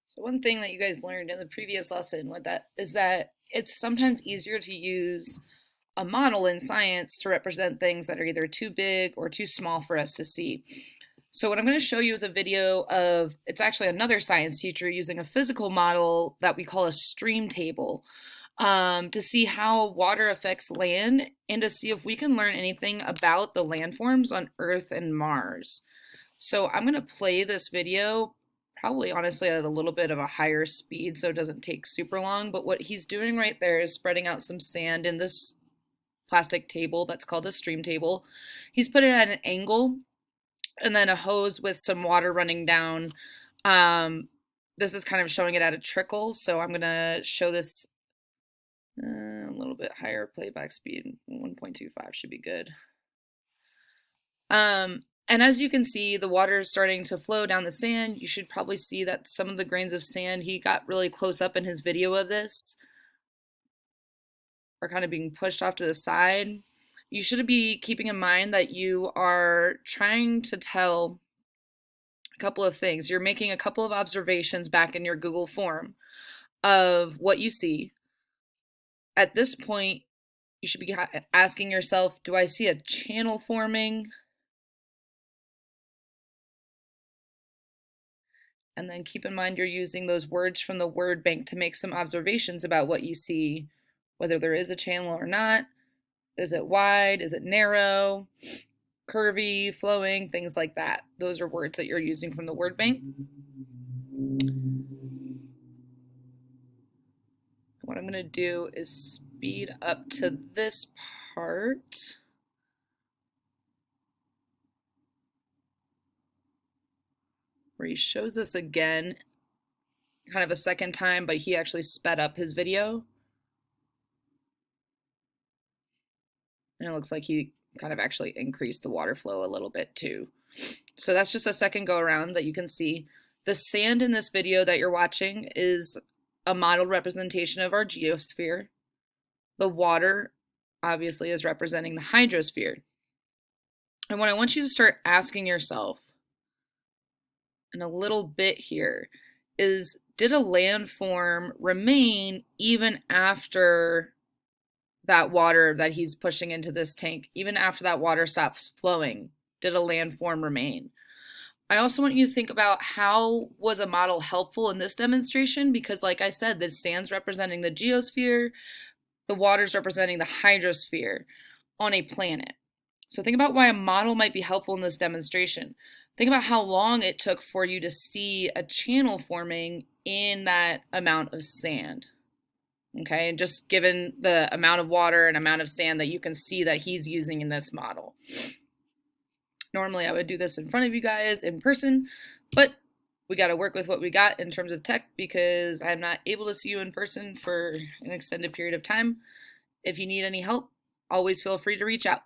So one thing that you guys learned in the previous lesson with that is that it's sometimes easier to use a model in science to represent things that are either too big or too small for us to see. So what I'm going to show you is a video of, it's actually another science teacher using a physical model that we call a stream table to see how water affects land and to see if we can learn anything about the landforms on Earth and Mars. So I'm going to play this video probably honestly at a little bit of a higher speed so it doesn't take super long, but what he's doing right there is spreading out some sand in this plastic table that's called a stream table. He's put it at an angle and then a hose with some water running down. This is kind of showing it at a trickle, so I'm going to show this a little bit higher playback speed. 1.25 should be good. And as you can see, the water is starting to flow down the sand. You should probably see that some of the grains of sand, he got really close up in his video of this, are kind of being pushed off to the side. You should be keeping in mind that you are trying to tell a couple of things. You're making a couple of observations back in your Google form of what you see. At this point, you should be asking yourself, do I see a channel forming? And then keep in mind you're using those words from the word bank to make some observations about what you see, whether there is a channel or not. Is it wide? Is it narrow? Curvy, flowing, things like that. Those are words that you're using from the word bank. What I'm going to do is speed up to this part. Where he shows us again, kind of a second time, but he actually sped up his video. And it looks like he kind of actually increased the water flow a little bit too. So that's just a second go around that you can see. The sand in this video that you're watching is a modeled representation of our geosphere. The water obviously is representing the hydrosphere. And what I want you to start asking yourself in a little bit here is, did a landform remain even after that water that he's pushing into this tank, even after that water stops flowing? Did a landform remain? I also want you to think about how was a model helpful in this demonstration, because like I said, the sand's representing the geosphere, the water's representing the hydrosphere on a planet. So think about why a model might be helpful in this demonstration. Think about how long it took for you to see a channel forming in that amount of sand. Okay, and just given the amount of water and amount of sand that you can see that he's using in this model. Normally I would do this in front of you guys in person, but we got to work with what we got in terms of tech because I'm not able to see you in person for an extended period of time. If you need any help, always feel free to reach out.